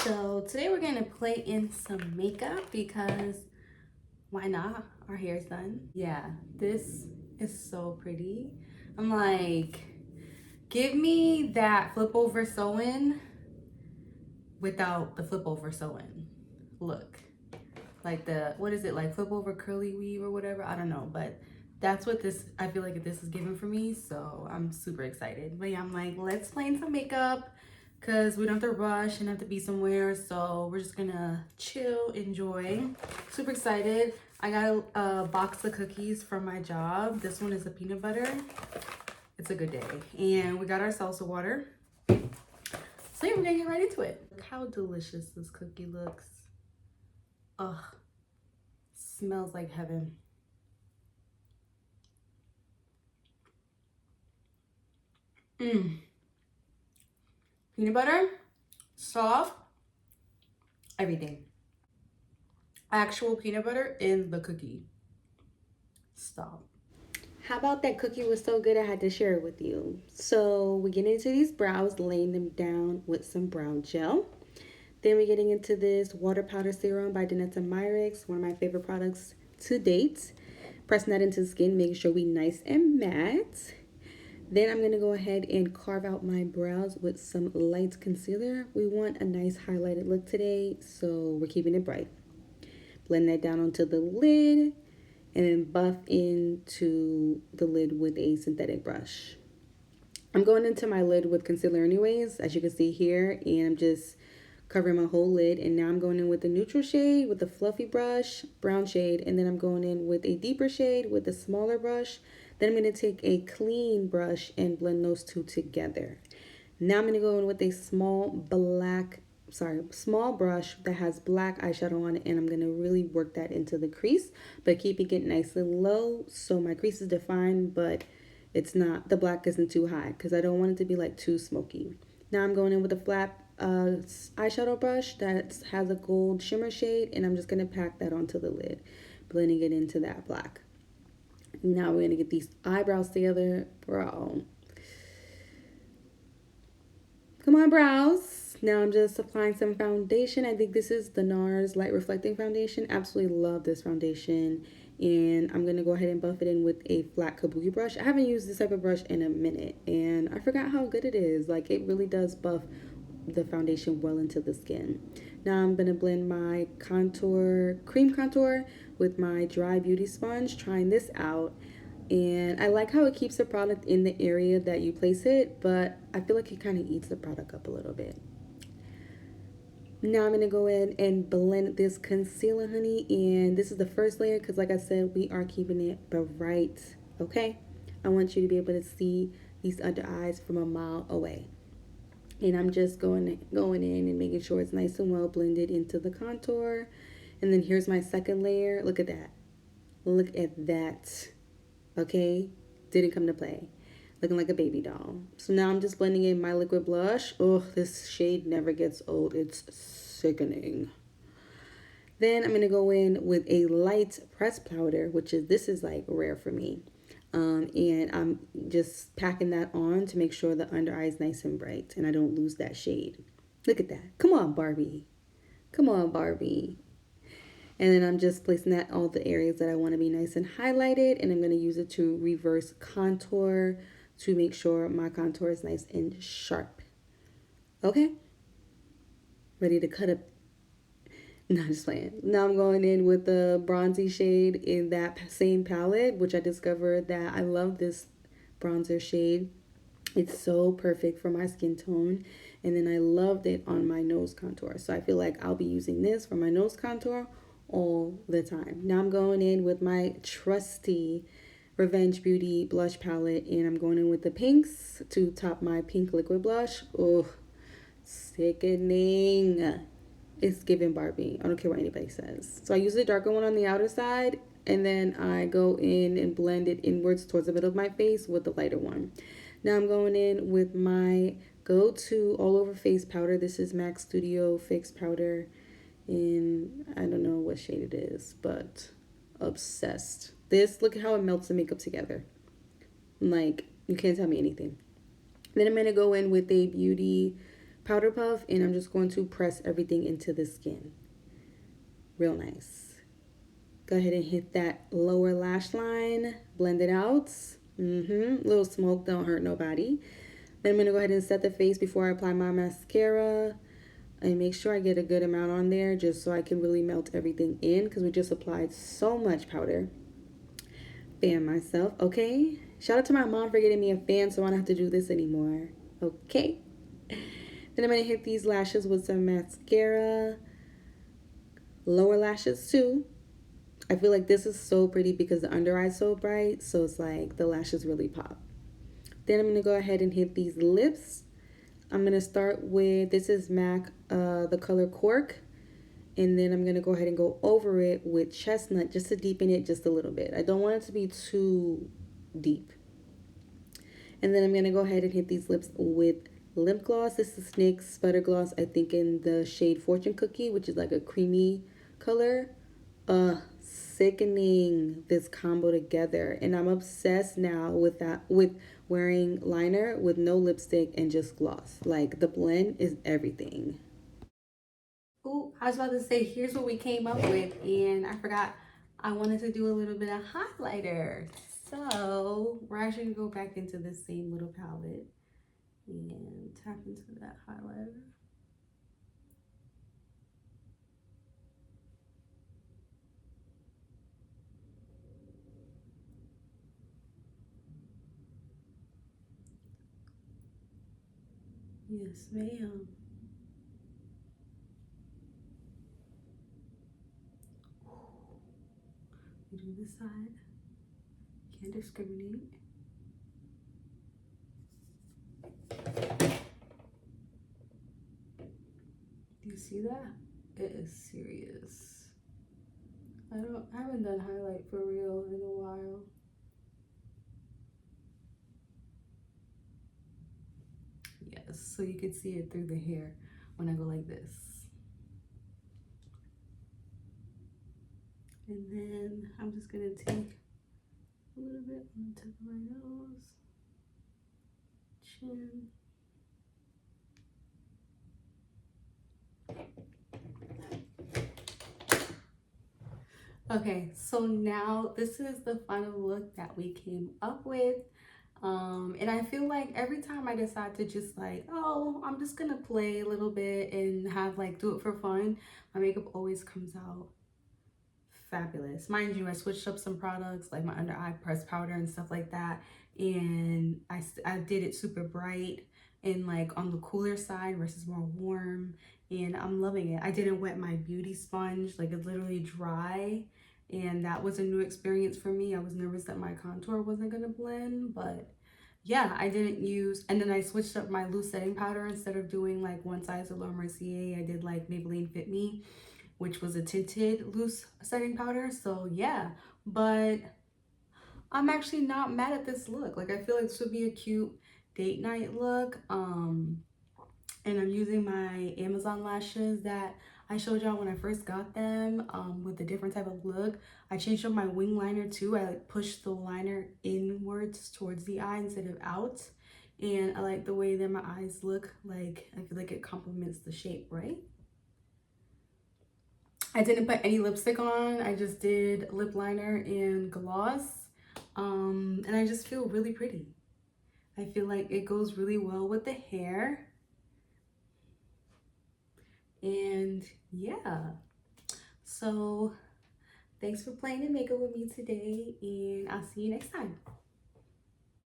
So today we're gonna play in some makeup because why not? Our hair's done. Yeah, this is so pretty. I'm like, give me that flip over sewing without the flip over sewing. Look, like the, what is it, like flip over curly weave or whatever? I don't know, but that's what this, I feel like this is giving for me. So I'm super excited. But yeah, I'm like, let's play in some makeup because we don't have to rush and have to be somewhere. So we're just gonna chill, enjoy. Super excited. I got a box of cookies from my job. This one is a peanut butter. It's a good day. And we got our salsa water. So yeah, we're gonna get right into it. Look how delicious this cookie looks. Ugh, smells like heaven. Peanut butter, soft, everything. Actual peanut butter in the cookie. Stop. How about that cookie was so good I had to share it with you. So we get into these brows, laying them down with some brow gel. Then we're getting into this water powder serum by Danetta Myricks, one of my favorite products to date. Pressing that into the skin, making sure we nice and matte. Then I'm going to go ahead and carve out my brows with some light concealer. We want a nice highlighted look today, so we're keeping it bright. Blend that down onto the lid and then buff into the lid with a synthetic brush. I'm going into my lid with concealer anyways, as you can see here, and I'm just covering my whole lid. And now I'm going in with a neutral shade with a fluffy brush, brown shade, and then I'm going in with a deeper shade with a smaller brush. Then I'm going to take a clean brush and blend those two together. Now I'm going to go in with a small brush that has black eyeshadow on it, and I'm going to really work that into the crease, but keeping it nice and low so my crease is defined, but it's not, the black isn't too high because I don't want it to be like too smoky. Now I'm going in with a flat eyeshadow brush that has a gold shimmer shade, and I'm just going to pack that onto the lid, blending it into that black. Now we're going to get these eyebrows together. Bro. Come on, brows. Now I'm just applying some foundation. I think this is the NARS Light Reflecting Foundation. Absolutely love this foundation. And I'm going to go ahead and buff it in with a flat kabuki brush. I haven't used this type of brush in a minute, and I forgot how good it is. Like, it really does buff the foundation well into the skin. Now I'm going to blend my cream contour with my dry beauty sponge, trying this out. And I like how it keeps the product in the area that you place it, but I feel like it kind of eats the product up a little bit. Now I'm going to go in and blend this concealer, honey. And this is the first layer because, like I said, we are keeping it bright, okay? I want you to be able to see these under eyes from a mile away. And I'm just going in and making sure it's nice and well blended into the contour. And then here's my second layer. Look at that. Look at that. Okay? Didn't come to play. Looking like a baby doll. So now I'm just blending in my liquid blush. Oh, this shade never gets old. It's sickening. Then I'm going to go in with a light pressed powder, this is like rare for me. And I'm just packing that on to make sure the under eye is nice and bright and I don't lose that shade. Look at that. Come on, Barbie. Come on, Barbie. And then I'm just placing that all the areas that I want to be nice and highlighted. And I'm going to use it to reverse contour to make sure my contour is nice and sharp. Okay? Ready to cut up. No, just playing. Now I'm going in with the bronzy shade in that same palette, which I discovered that I love this bronzer shade. It's so perfect for my skin tone. And then I loved it on my nose contour. So I feel like I'll be using this for my nose contour all the time. Now I'm going in with my trusty Revenge Beauty blush palette, and I'm going in with the pinks to top my pink liquid blush. Oh, sickening. It's giving Barbie. I don't care what anybody says. So I use the darker one on the outer side, and then I go in and blend it inwards towards the middle of my face with the lighter one. Now I'm going in with my go-to all-over face powder. This is MAC Studio Fix Powder in, I don't know what shade it is, but obsessed. Look at how it melts the makeup together. Like, you can't tell me anything. Then I'm going to go in with a beauty powder puff, and I'm just going to press everything into the skin. Real nice. Go ahead and hit that lower lash line, blend it out. Little smoke, don't hurt nobody. Then I'm gonna go ahead and set the face before I apply my mascara, and make sure I get a good amount on there just so I can really melt everything in, because we just applied so much powder. Fan myself, okay? Shout out to my mom for getting me a fan so I don't have to do this anymore, okay? Then I'm gonna hit these lashes with some mascara. Lower lashes too. I feel like this is so pretty because the under eye is so bright, so it's like the lashes really pop. Then I'm gonna go ahead and hit these lips. I'm gonna start with, this is MAC, the color Cork. And then I'm gonna go ahead and go over it with Chestnut just to deepen it just a little bit. I don't want it to be too deep. And then I'm gonna go ahead and hit these lips with lip gloss. This is NYX Butter Gloss, I think in the shade Fortune Cookie, which is like a creamy color. Sickening, this combo together. And I'm obsessed now with that, with wearing liner with no lipstick and just gloss. Like, the blend is everything. Oh, I was about to say, here's what we came up with, and I forgot I wanted to do a little bit of highlighter. So we're actually gonna go back into the same little palette and tap into that highlighter. Yes, ma'am. We do this side. Can't discriminate. Do you see that? It is serious. I haven't done highlight for real in a while. Yes, so you can see it through the hair when I go like this. And then I'm just gonna take a little bit on the tip of my nose, chin. Okay, so now this is the final look that we came up with. And I feel like every time I decide to just like, oh, I'm just gonna play a little bit and have like do it for fun, my makeup always comes out fabulous. Mind you, I switched up some products like my under eye pressed powder and stuff like that, and I did it super bright and like on the cooler side versus more warm, and I'm loving it. I didn't wet my beauty sponge, like it's literally dry, and that was a new experience for me. I was nervous that my contour wasn't gonna blend, but yeah, I didn't use, and then I switched up my loose setting powder. Instead of doing like one size of Laura Mercier, I did like Maybelline Fit Me, which was a tinted loose setting powder. So yeah, but I'm actually not mad at this look. Like, I feel like this would be a cute date night look. And I'm using my Amazon lashes that I showed y'all when I first got them, with a different type of look. I changed up my wing liner too. I like pushed the liner inwards towards the eye instead of out. And I like the way that my eyes look. Like, I feel like it complements the shape, right? I didn't put any lipstick on. I just did lip liner and gloss. And I just feel really pretty. I feel like it goes really well with the hair. And yeah, so thanks for playing and makeup with me today, and I'll see you next time.